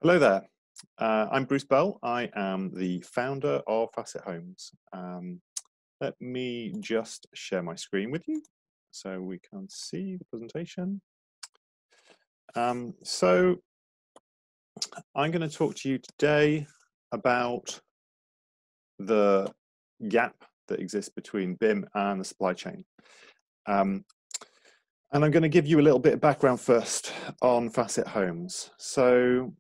Hello there. I'm Bruce Bell. I am the founder of Facit Homes. Let me just share my screen with you so we can see the presentation. So I'm going to talk to you today about the gap that exists between BIM and the supply chain. And I'm going to give you a little bit of background first on Facit Homes. So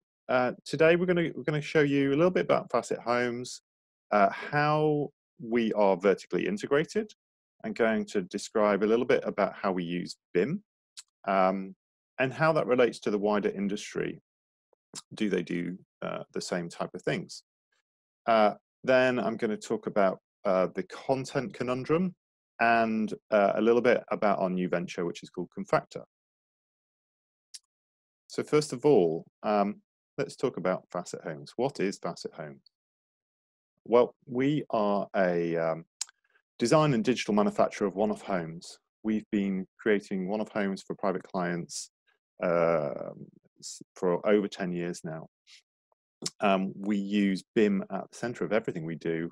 today we're going to show you a little bit about Facit Homes, how we are vertically integrated, and going to describe a little bit about how we use BIM, and how that relates to the wider industry. Do they do the same type of things? Then I'm going to talk about the content conundrum, and a little bit about our new venture, which is called Confactor. So first of all, let's talk about Facit Homes. What is Facit Homes? Well, we are a design and digital manufacturer of one-off homes. We've been creating one-off homes for private clients for over 10 years now. We use BIM at the center of everything we do,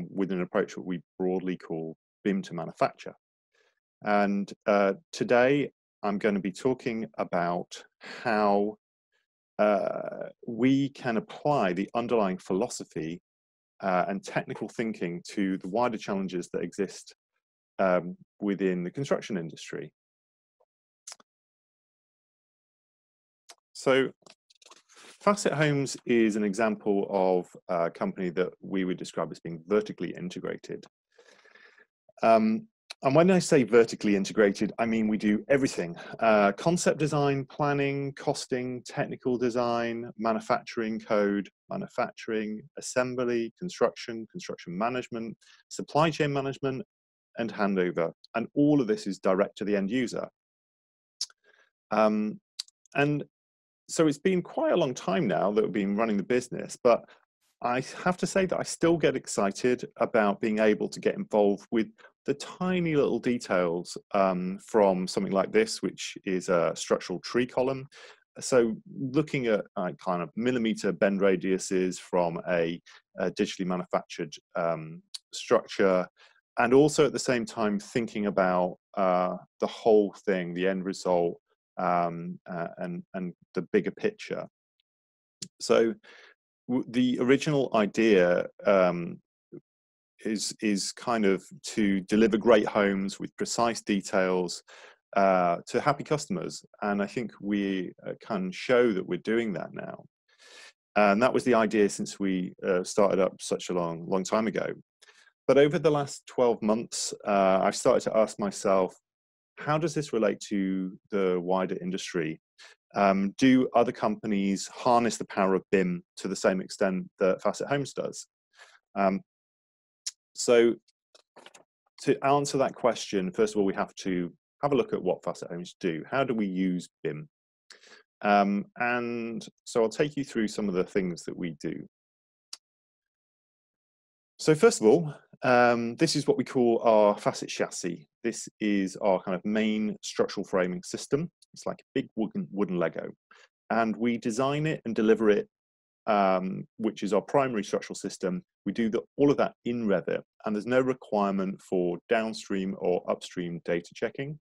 with an approach that we broadly call BIM-to-manufacture. And today I'm going to be talking about how we can apply the underlying philosophy and technical thinking to the wider challenges that exist within the construction industry. So Facit Homes is an example of a company that we would describe as being vertically integrated. And when I say vertically integrated, I mean we do everything. Concept design, planning, costing, technical design, manufacturing code, manufacturing, assembly, construction management, supply chain management, and handover. And all of this is direct to the end user. And so it's been quite a long time now that we've been running the business, but I have to say that I still get excited about being able to get involved with the tiny little details from something like this, which is a structural tree column. So looking at kind of millimeter bend radiuses from a digitally manufactured structure, and also at the same time thinking about the whole thing, the end result, and the bigger picture. So the original idea is kind of to deliver great homes with precise details to happy customers, and I think we can show that we're doing that now. And that was the idea since we started up such a long time ago. But over the last 12 months, I've started to ask myself, how does this relate to the wider industry? Do other companies harness the power of BIM to the same extent that Facit Homes does? So to answer that question, first of all, we have to have a look at what Facit Homes do. How do we use BIM? And so I'll take you through some of the things that we do. So first of all, this is what we call our Facit chassis. This is our kind of main structural framing system. It's like a big wooden Lego. And we design it and deliver it, which is our primary structural system. We do all of that in Revit, and there's no requirement for downstream or upstream data checking.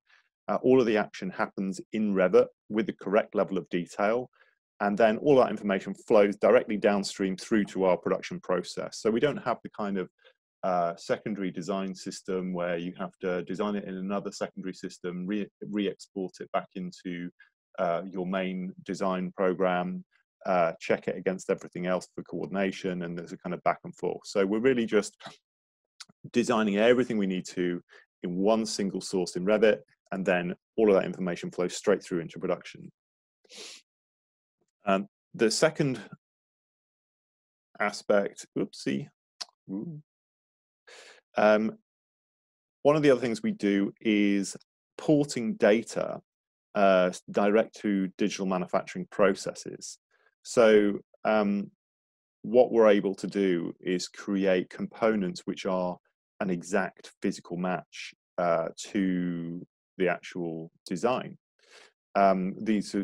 All of the action happens in Revit with the correct level of detail, and then all that information flows directly downstream through to our production process. So we don't have the kind of secondary design system where you have to design it in another secondary system, re-export it back into your main design program, check it against everything else for coordination, and there's a kind of back and forth. So we're really just designing everything we need to in one single source in Revit, and then all of that information flows straight through into production. The second aspect, oopsie, one of the other things we do is porting data direct to digital manufacturing processes. So what we're able to do is create components which are an exact physical match to the actual design. These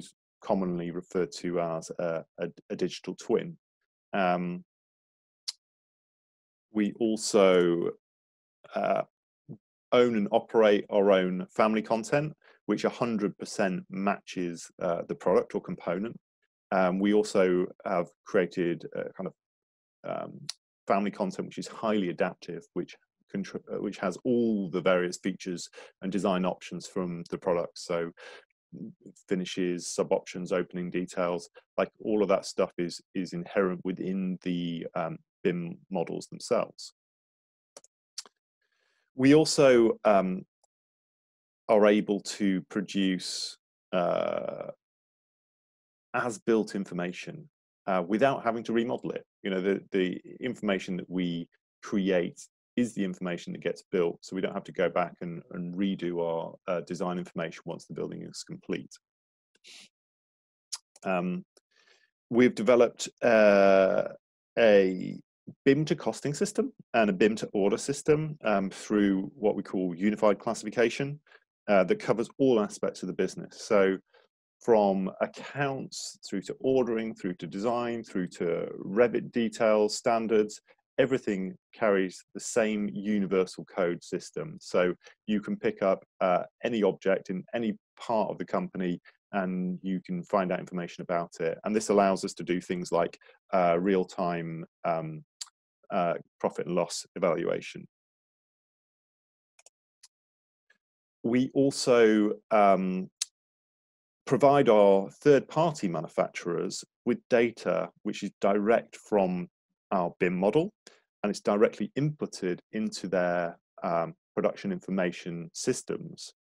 commonly referred to as a digital twin. We also own and operate our own family content, which 100% matches the product or component. We also have created kind of family content which is highly adaptive, which has all the various features and design options from the product. So finishes, sub options, opening details, like all of that stuff is inherent within the BIM models themselves. We also are able to produce as-built information without having to remodel it. You know, the information that we create is the information that gets built, so we don't have to go back and redo our design information once the building is complete. We've developed a BIM to costing system and a BIM to order system through what we call unified classification that covers all aspects of the business. So from accounts through to ordering, through to design, through to Revit details, standards, everything carries the same universal code system. So you can pick up any object in any part of the company and you can find out information about it. And this allows us to do things like real-time profit and loss evaluation. We also provide our third-party manufacturers with data which is direct from our BIM model, and it's directly inputted into their production information systems.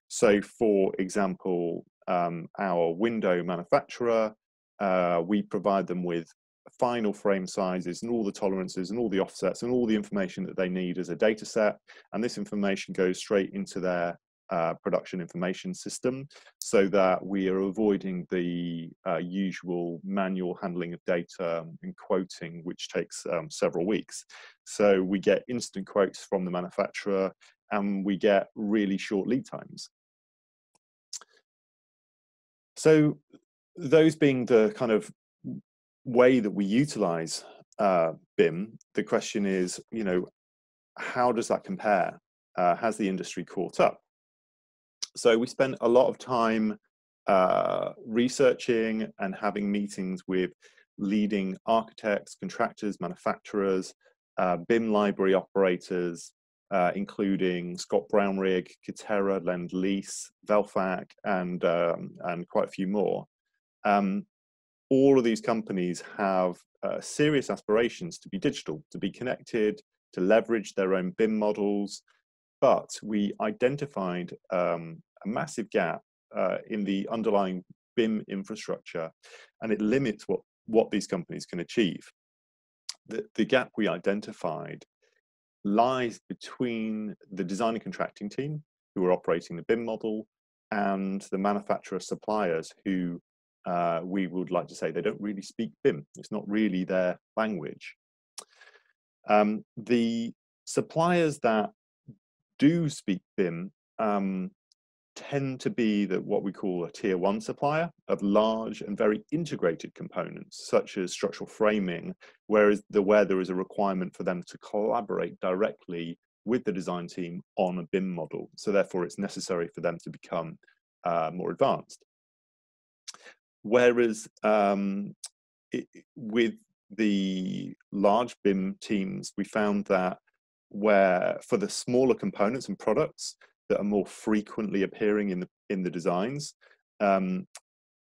So for example, our window manufacturer, we provide them with final frame sizes and all the tolerances and all the offsets and all the information that they need as a data set, and this information goes straight into their production information system, so that we are avoiding the usual manual handling of data and quoting, which takes several weeks. So we get instant quotes from the manufacturer and we get really short lead times. So those being the kind of way that we utilize BIM, the question is, you know, how does that compare? Has the industry caught up? So we spent a lot of time researching and having meetings with leading architects, contractors, manufacturers, BIM library operators, including Scott Brownrigg, Katerra, Lend Lease, Velfac, and quite a few more. All of these companies have serious aspirations to be digital, to be connected, to leverage their own BIM models, but we identified a massive gap in the underlying BIM infrastructure, and it limits what these companies can achieve. The gap we identified lies between the design and contracting team, who are operating the BIM model, and the manufacturer suppliers, who we would like to say they don't really speak BIM. It's not really their language. The suppliers that do speak BIM tend to be what we call a tier 1 supplier of large and very integrated components, such as structural framing, where there is a requirement for them to collaborate directly with the design team on a BIM model. So therefore it's necessary for them to become more advanced. Whereas with the large BIM teams, we found that for the smaller components and products that are more frequently appearing in the designs,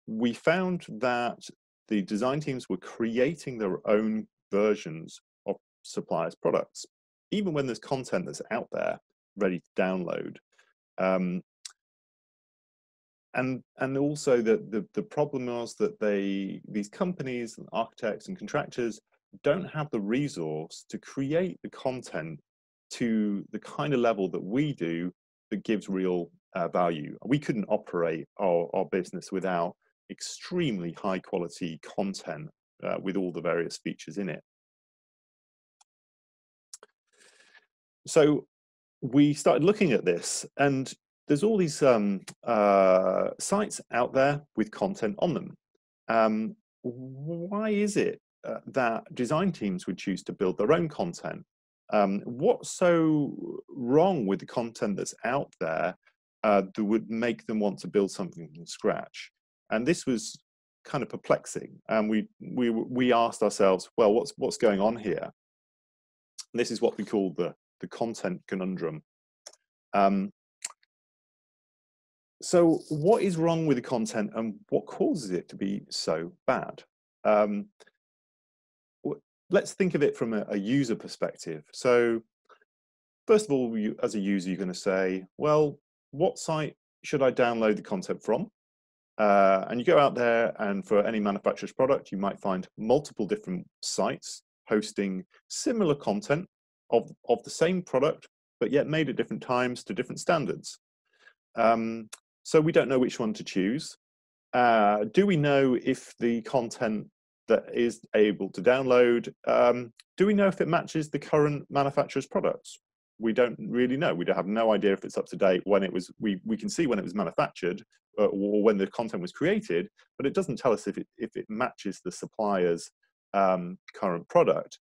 we found that the design teams were creating their own versions of suppliers' products, even when there's content that's out there ready to download. And also the problem was that these companies and architects and contractors don't have the resource to create the content to the kind of level that we do that gives real value. We couldn't operate our business without extremely high quality content with all the various features in it. So we started looking at this, and there's all these sites out there with content on them. Why is it that design teams would choose to build their own content? What's so wrong with the content that's out there that would make them want to build something from scratch? And this was kind of perplexing. And we asked ourselves, well, what's going on here? And this is what we call the content conundrum. So what is wrong with the content and what causes it to be so bad? Let's think of it from a user perspective. So first of all, as a user, you're going to say, well, what site should I download the content from? And you go out there, and for any manufacturer's product, you might find multiple different sites hosting similar content of the same product, but yet made at different times to different standards. So we don't know which one to choose. Do we know if the content that is able to download, do we know if it matches the current manufacturer's products? We don't really know. We have no idea if it's up to date when it was, we can see when it was manufactured or when the content was created, but it doesn't tell us if it matches the supplier's current product.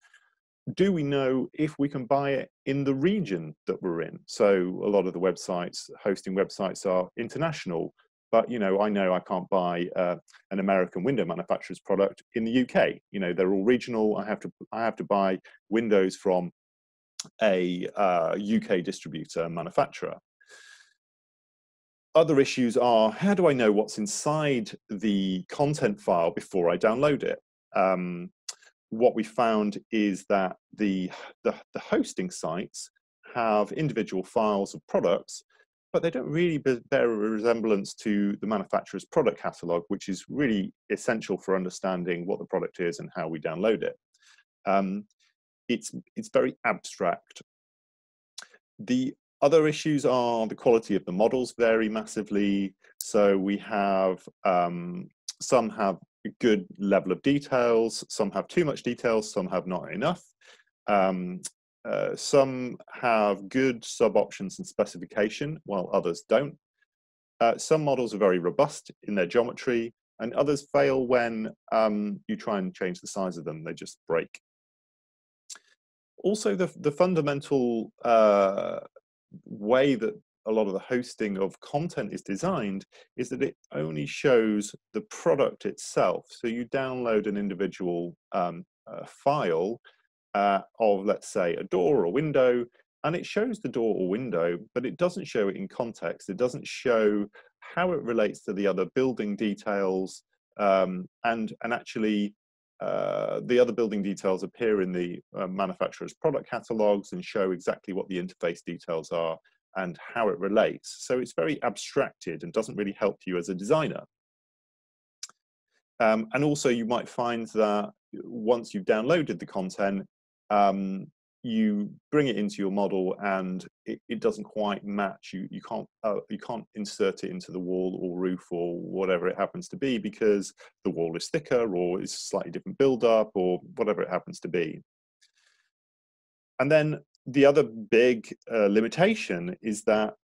Do we know if we can buy it in the region that we're in? So a lot of the websites, hosting websites, are international, but I know I can't buy an American window manufacturer's product in the UK. They're all regional. I have to buy windows from a UK distributor and manufacturer. Other issues are, how do I know what's inside the content file before I download it? What we found is that the hosting sites have individual files of products, but they don't really bear a resemblance to the manufacturer's product catalogue, which is really essential for understanding what the product is and how we download it. It's very abstract. The other issues are the quality of the models vary massively. So we have some have a good level of details, some have too much details, some have not enough. Some have good sub-options and specification, while others don't. Some models are very robust in their geometry, and others fail when you try and change the size of them. They just break. Also, the fundamental way that a lot of the hosting of content is designed is that it only shows the product itself. So you download an individual file of, let's say, a door or window, and it shows the door or window, but it doesn't show it in context. It doesn't show how it relates to the other building details, and actually the other building details appear in the manufacturer's product catalogues and show exactly what the interface details are and how it relates. So it's very abstracted and doesn't really help you as a designer. And also you might find that once you've downloaded the content, you bring it into your model and it doesn't quite match. You can't insert it into the wall or roof or whatever it happens to be, because the wall is thicker or is slightly different build up or whatever it happens to be. And then the other big limitation is that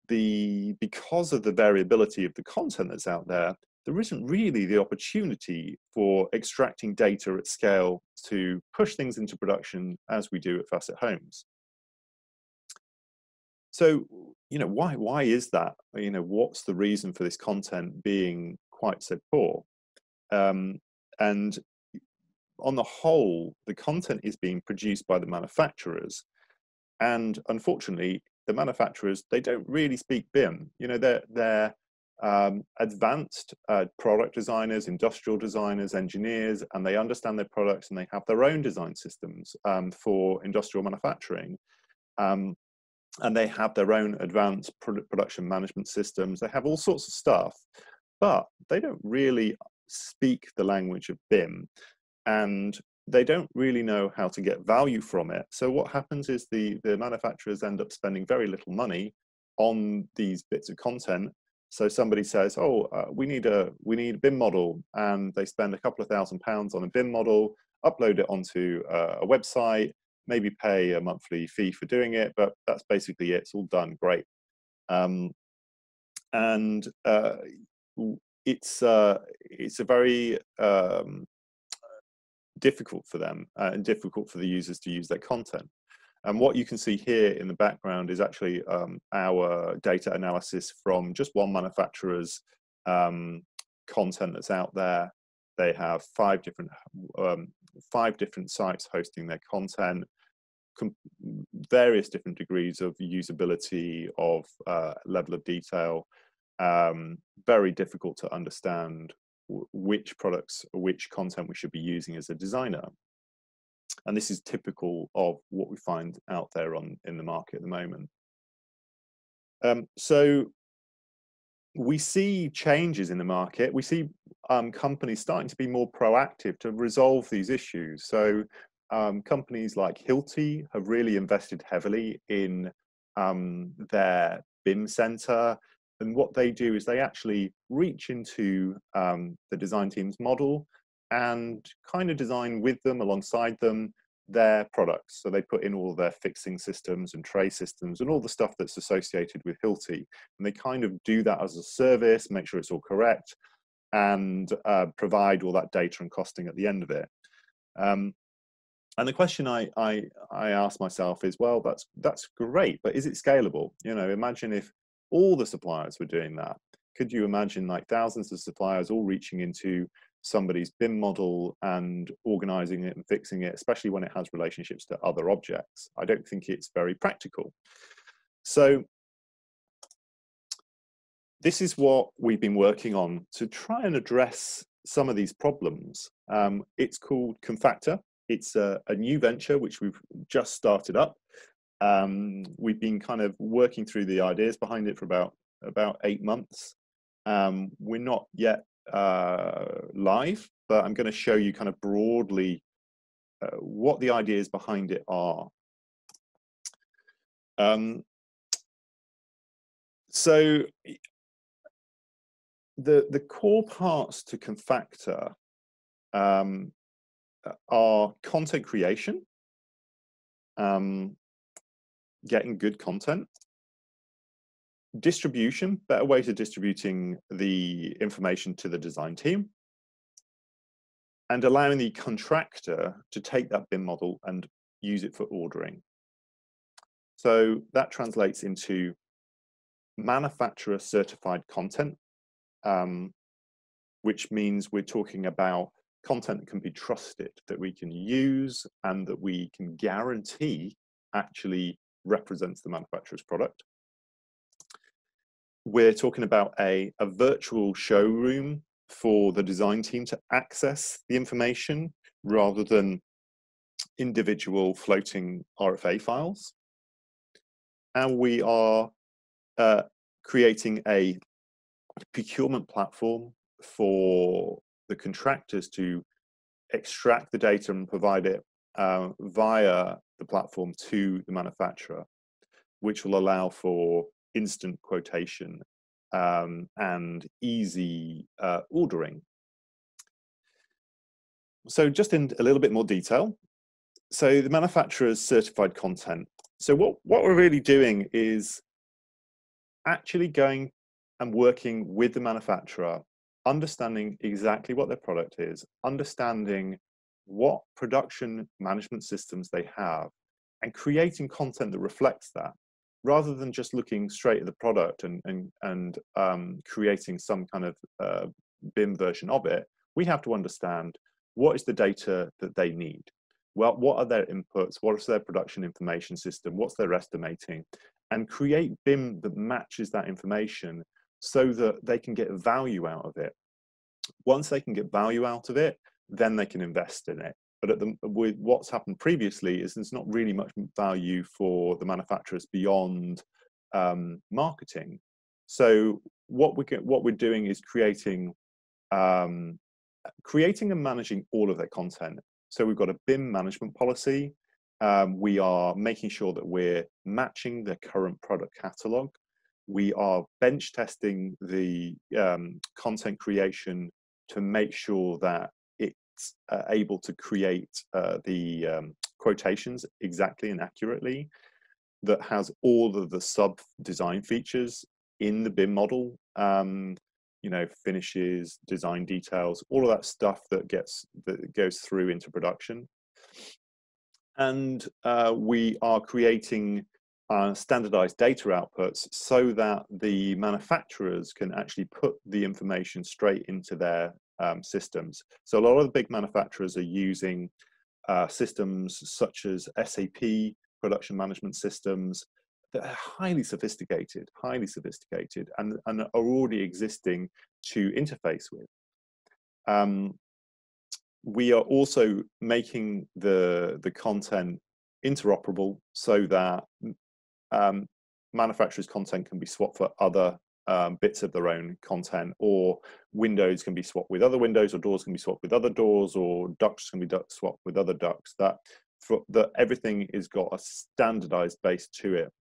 because of the variability of the content that's out there, there isn't really the opportunity for extracting data at scale to push things into production as we do at Facit Homes. So, why is that? What's the reason for this content being quite so poor? And on the whole, the content is being produced by the manufacturers. And unfortunately, the manufacturers, they don't really speak BIM. They're advanced product designers, industrial designers, engineers, and they understand their products and they have their own design systems for industrial manufacturing. And they have their own advanced production management systems. They have all sorts of stuff, but they don't really speak the language of BIM, and they don't really know how to get value from it. So what happens is the manufacturers end up spending very little money on these bits of content. So somebody says, oh, we need a BIM model, and they spend a couple of £1,000s on a BIM model, upload it onto a website, maybe pay a monthly fee for doing it, but that's basically it. It's all done, great. and it's a very difficult for them and difficult for the users to use their content. And what you can see here in the background is actually our data analysis from just one manufacturer's content that's out there. They have five different sites hosting their content, various different degrees of usability, of level of detail. Very difficult to understand which products, which content we should be using as a designer. And this is typical of what we find out there in the market at the moment. So we see changes in the market. We see companies starting to be more proactive to resolve these issues. So companies like Hilti have really invested heavily in their BIM center. And what they do is they actually reach into the design team's model and kind of design with them, alongside them, their products. So they put in all their fixing systems and tray systems and all the stuff that's associated with Hilti. And they kind of do that as a service, make sure it's all correct, and provide all that data and costing at the end of it. And the question I ask myself is, well, that's great, but is it scalable? You know, imagine if all the suppliers were doing that. Could you imagine like thousands of suppliers all reaching into somebody's BIM model and organizing it and fixing it, especially when it has relationships to other objects? I don't think it's very practical. So this is what we've been working on to try and address some of these problems. It's called Confactor. It's a new venture which we've just started up. We've been kind of working through the ideas behind it for about 8 months. We're not yet live, but I'm going to show you kind of broadly what the ideas behind it are. So the core parts to Confactor are content creation, getting good content, distribution, better ways of distributing the information to the design team, and allowing the contractor to take that BIM model and use it for ordering. So that translates into manufacturer certified content, which means we're talking about content that can be trusted, that we can use, and that we can guarantee actually represents the manufacturer's product. We're talking about a virtual showroom for the design team to access the information rather than individual floating RFA files. And we are creating a procurement platform for the contractors to extract the data and provide it via the platform to the manufacturer, which will allow for instant quotation and easy ordering. So just in a little bit more detail. So the manufacturer's certified content. So what we're really doing is actually going and working with the manufacturer, understanding exactly what their product is, understanding what production management systems they have, and creating content that reflects that, rather than just looking straight at the product and creating some kind of BIM version of it. We have to understand what is the data that they need. Well, what are their inputs? What is their production information system? What's their estimating? And create BIM that matches that information so that they can get value out of it. Once they can get value out of it, then they can invest in it. But with what's happened previously is there's not really much value for the manufacturers beyond marketing. So what we're doing is creating and managing all of their content. So we've got a BIM management policy. We are making sure that we're matching the current product catalog. We are bench testing the content creation to make sure that it's able to create the quotations exactly and accurately, that has all of the sub design features in the BIM model, you know, finishes, design details, all of that stuff that goes through into production. And we are creating standardized data outputs so that the manufacturers can actually put the information straight into their systems. So a lot of the big manufacturers are using systems such as SAP, production management systems, that are highly sophisticated, and are already existing to interface with. We are also making the content interoperable so that manufacturers' content can be swapped for other bits of their own content, or windows can be swapped with other windows, or doors can be swapped with other doors, or ducts can be swapped with other ducts. That everything has got a standardized base to it.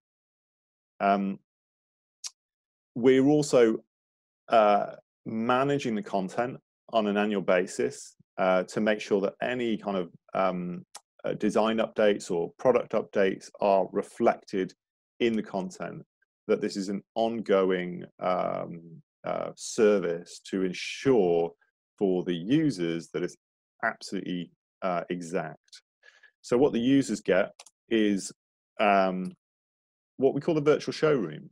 We're also managing the content on an annual basis to make sure that any kind of design updates or product updates are reflected in the content, that this is an ongoing service to ensure for the users that it's absolutely exact. So what the users get is what we call the virtual showroom.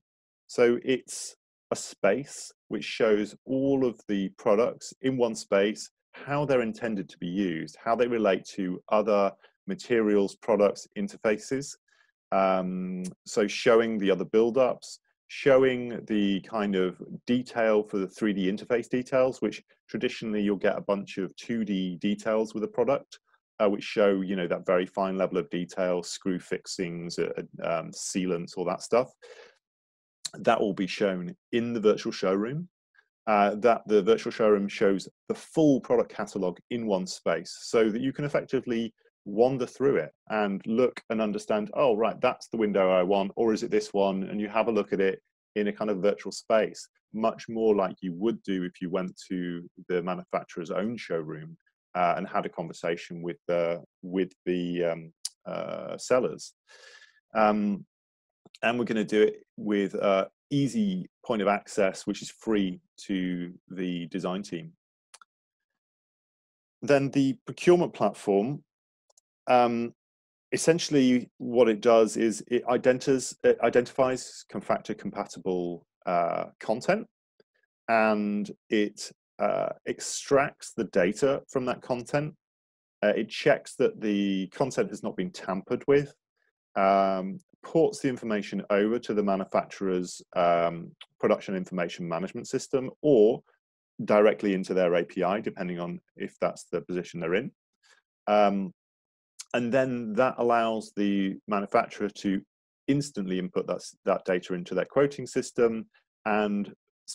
So it's a space which shows all of the products in one space, how they're intended to be used, how they relate to other materials, products, interfaces. So showing the other build-ups, showing the kind of detail for the 3D interface details, which traditionally you'll get a bunch of 2D details with a product, which show, you know, that very fine level of detail, screw fixings, sealants, all that stuff. That will be shown in the virtual showroom. That the virtual showroom shows the full product catalog in one space, so that you can effectively wander through it and look and understand, oh, right, that's the window I want, or is it this one? And you have a look at it in a kind of virtual space, much more like you would do if you went to the manufacturer's own showroom and had a conversation with the sellers. And we're going to do it with easy point of access, which is free to the design team. Then the procurement platform, essentially what it does is it identifies Confactor compatible content, and it extracts the data from that content. It checks that the content has not been tampered with, ports the information over to the manufacturer's production information management system, or directly into their API, depending on if that's the position they're in. And then that allows the manufacturer to instantly input that data into their quoting system and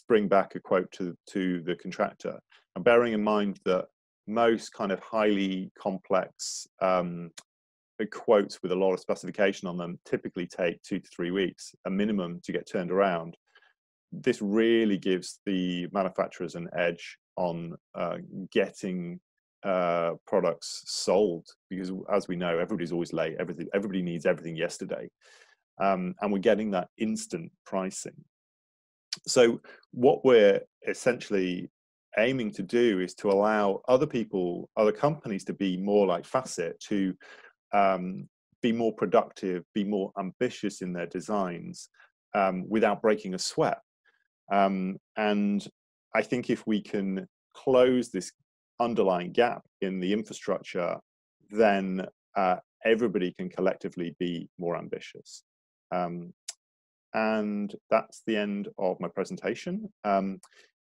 bring back a quote to the contractor. And bearing in mind that most kind of highly complex quotes with a lot of specification on them typically take 2 to 3 weeks, a minimum, to get turned around. This really gives the manufacturers an edge on getting products sold, because as we know, everybody's always late. Everybody needs everything yesterday, and we're getting that instant pricing. So what we're essentially aiming to do is to allow other companies to be more like Facit, to be more productive, be more ambitious in their designs without breaking a sweat. And I think if we can close this underlying gap in the infrastructure, then everybody can collectively be more ambitious. And that's the end of my presentation.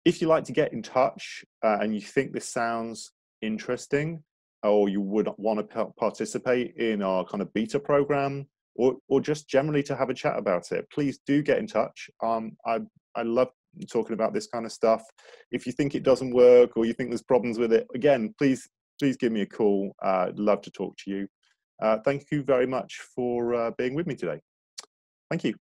If you'd like to get in touch and you think this sounds interesting, or you would want to participate in our kind of beta program, or just generally to have a chat about it, please do get in touch. I love talking about this kind of stuff. If you think it doesn't work, or you think there's problems with it, again, please give me a call. I'd love to talk to you. Thank you very much for being with me today. Thank you.